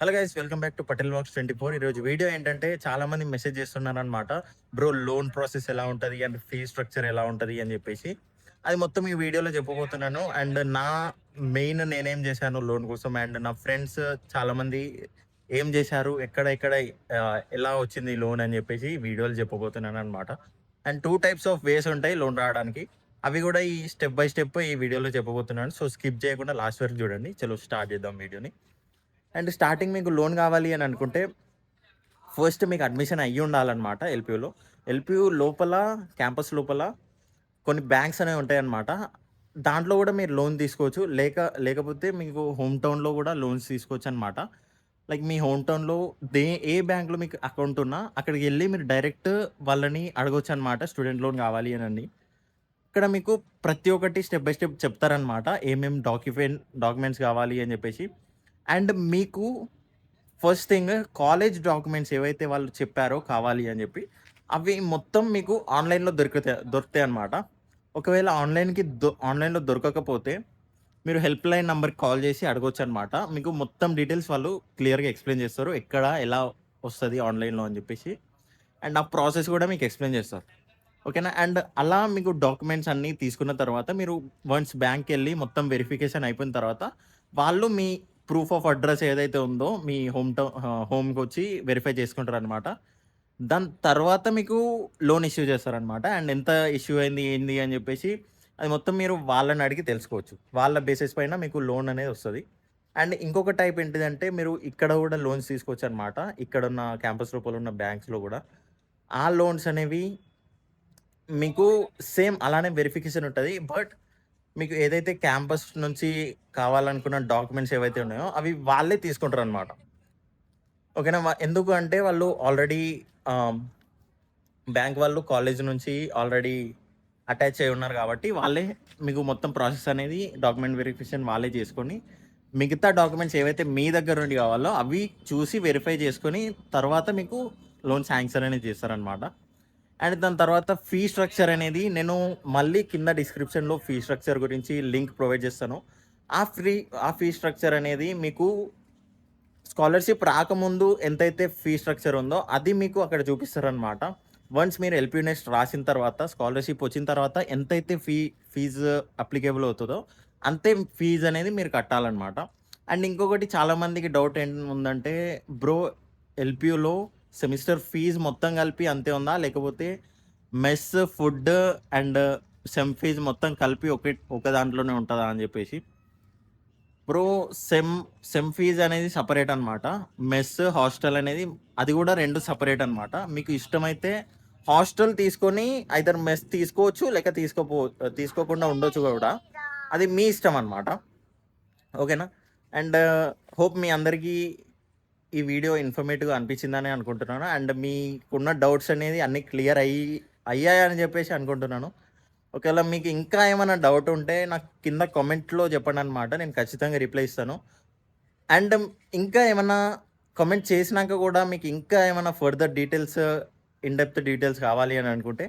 Hello guys, welcome back to Patel Vox 24. ఈరోజు video ఏంటంటే చాలా మంది మెసేజ్ చేస్తున్నారనమాట. బ్రో, లోన్ ప్రాసెస్ ఎలా ఉంటది అండ్ ఫీ స్ట్రక్చర్ ఎలా ఉంటది అని చెప్పేసి. అది మొత్తం ఈ వీడియోలో చెప్పబోతున్నాను. అండ్ నేనేం చేశాను లోన్ కోసం, అండ్ నా ఫ్రెండ్స్ చాలా మంది ఏం చేశారు, ఎక్కడ ఎలా వచ్చింది లోన్ అని చెప్పేసి వీడియోలు చెప్పబోతున్నాను అనమాట. అండ్ 2 టైప్స్ ఆఫ్ వేస్ ఉంటాయి లోన్ రావడానికి. అవి కూడా ఈ స్టెప్ బై స్టెప్ ఈ వీడియోలో చెప్పబోతున్నాను. సో స్కిప్ చేయకుండా లాస్ట్ వరకు చూడండి. చలో స్టార్ట్ చేద్దాం వీడియోని. అండ్ స్టార్టింగ్ మీకు లోన్ కావాలి అని అనుకుంటే ఫస్ట్ మీకు అడ్మిషన్ అయ్యి ఉండాలన్నమాట ఎల్పియూలో. ఎల్పియూ లోపల, క్యాంపస్ లోపల కొన్ని బ్యాంక్స్ అనేవి ఉంటాయన్నమాట. దాంట్లో కూడా మీరు లోన్ తీసుకోవచ్చు. లేకపోతే మీకు హోమ్ టౌన్లో కూడా లోన్స్ తీసుకోవచ్చు అనమాట. లైక్ మీ హోమ్ టౌన్లో ఏ బ్యాంక్లో మీకు అకౌంట్ ఉన్నా అక్కడికి వెళ్ళి మీరు డైరెక్ట్ వాళ్ళని అడగొచ్చు అనమాట, స్టూడెంట్ లోన్ కావాలి అని. ఇక్కడ మీకు ప్రతి ఒక్కటి స్టెప్ బై స్టెప్ చెప్తారనమాట, ఏమేమి డాక్యుమెంట్స్ కావాలి అని చెప్పేసి. అండ్ మీకు ఫస్ట్ థింగ్, కాలేజ్ డాక్యుమెంట్స్ ఏవైతే వాళ్ళు చెప్పారో కావాలి అని చెప్పి, అవి మొత్తం మీకు ఆన్లైన్లో దొరుకుతాయి అనమాట. ఒకవేళ ఆన్లైన్లో దొరకకపోతే మీరు హెల్ప్ లైన్ నెంబర్కి కాల్ చేసి అడగొచ్చు అనమాట. మీకు మొత్తం డీటెయిల్స్ వాళ్ళు క్లియర్గా ఎక్స్ప్లెయిన్ చేస్తారు, ఎక్కడ ఎలా వస్తుంది ఆన్లైన్లో అని చెప్పేసి. అండ్ ఆ ప్రాసెస్ కూడా మీకు ఎక్స్ప్లెయిన్ చేస్తారు. ఓకేనా. అండ్ అలా మీకు డాక్యుమెంట్స్ అన్నీ తీసుకున్న తర్వాత మీరు వన్స్ బ్యాంక్కి వెళ్ళి మొత్తం వెరిఫికేషన్ అయిపోయిన తర్వాత వాళ్ళు మీ ప్రూఫ్ ఆఫ్ అడ్రస్ ఏదైతే ఉందో మీ హోమ్కి వచ్చి వెరిఫై చేసుకుంటారు అనమాట. దాని తర్వాత మీకు లోన్ ఇష్యూ చేస్తారనమాట. అండ్ ఎంత ఇష్యూ అయింది ఏంది అని చెప్పేసి అది మొత్తం మీరు వాళ్ళని అడిగి తెలుసుకోవచ్చు. వాళ్ళ బేసిస్ పైన మీకు లోన్ అనేది వస్తుంది. అండ్ ఇంకొక టైప్ ఏంటిదంటే, మీరు ఇక్కడ కూడా లోన్స్ తీసుకోవచ్చు అనమాట. ఇక్కడ ఉన్న క్యాంపస్ లోపల ఉన్న బ్యాంక్స్లో కూడా ఆ లోన్స్ అనేవి మీకు సేమ్ అలానే వెరిఫికేషన్ ఉంటుంది. బట్ మీకు ఏదైతే క్యాంపస్ నుంచి కావాలనుకున్న డాక్యుమెంట్స్ ఏవైతే ఉన్నాయో అవి వాళ్ళే తీసుకుంటారనమాట. ఓకేనా. ఎందుకు అంటే వాళ్ళు ఆల్రెడీ బ్యాంక్ వాళ్ళు కాలేజ్ నుంచి ఆల్రెడీ అటాచ్ అయి ఉన్నారు కాబట్టి వాళ్ళే మీకు మొత్తం ప్రాసెస్ అనేది డాక్యుమెంట్ వెరిఫికేషన్ వాళ్ళే చేసుకొని, మిగతా డాక్యుమెంట్స్ ఏవైతే మీ దగ్గర నుండి కావాలో అవి చూసి వెరిఫై చేసుకొని తర్వాత మీకు లోన్ శాంక్షన్ అనేది చేస్తారనమాట. అండ్ దాని తర్వాత ఫీ స్ట్రక్చర్ అనేది నేను మళ్ళీ కింద డిస్క్రిప్షన్లో ఫీ స్ట్రక్చర్ గురించి లింక్ ప్రొవైడ్ చేస్తాను. ఆ ఫీ స్ట్రక్చర్ అనేది మీకు స్కాలర్షిప్ రాకముందు ఎంతైతే ఫీ స్ట్రక్చర్ ఉందో అది మీకు అక్కడ చూపిస్తారనమాట. వన్స్ మీరు ఎల్పీ నెక్స్ట్ రాసిన తర్వాత, స్కాలర్షిప్ వచ్చిన తర్వాత ఎంతైతే ఫీజు అప్లికేబుల్ అవుతుందో అంతే ఫీజు అనేది మీరు కట్టాలన్నమాట. అండ్ ఇంకొకటి చాలామందికి డౌట్ ఏంటంటే, బ్రో ఎల్పియూలో సెమిస్టర్ ఫీజు మొత్తం కలిపి అంతే ఉందా, లేకపోతే mess, food and sem fees మొత్తం కలిపి ఒక దాంట్లోనే ఉంటుందా అని చెప్పేసి. బ్రో, సెమ్ ఫీజ్ అనేది సపరేట్ అనమాట. మెస్, హాస్టల్ అనేది అది కూడా 2 సపరేట్ అనమాట. మీకు ఇష్టమైతే హాస్టల్ తీసుకొని ఐదర్ మెస్ తీసుకోవచ్చు, లేక తీసుకోకుండా ఉండొచ్చు కూడా. అది మీ ఇష్టం అనమాట. ఓకేనా. అండ్ హోప్ మీ అందరికీ ఈ వీడియో ఇన్ఫర్మేటివ్గా అనిపించిందని అనుకుంటున్నాను. అండ్ మీకున్న డౌట్స్ అనేది అన్నీ క్లియర్ అయ్యాయని చెప్పేసి అనుకుంటున్నాను. ఒకవేళ మీకు ఇంకా ఏమైనా డౌట్ ఉంటే నాకు కింద కామెంట్లో చెప్పండి అనమాట, నేను ఖచ్చితంగా రిప్లై ఇస్తాను. అండ్ ఇంకా ఏమైనా కామెంట్ చేసినాక కూడా మీకు ఇంకా ఏమైనా ఫర్దర్ డీటెయిల్స్, ఇన్డెప్త్ డీటెయిల్స్ కావాలి అని అనుకుంటే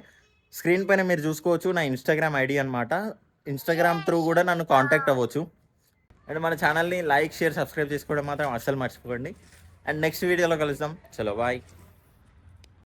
స్క్రీన్ పైన మీరు చూసుకోవచ్చు నా ఇన్స్టాగ్రామ్ ఐడి అనమాట. ఇన్స్టాగ్రామ్ త్రూ కూడా నన్ను కాంటాక్ట్ అవ్వచ్చు. అండ్ మన ఛానల్ని లైక్, షేర్, సబ్స్క్రైబ్ చేసుకోవడం మాత్రం అస్సలు మర్చిపోకండి. అండ్ నెక్స్ట్ వీడియోలో కలుద్దాం. చలో బాయ్.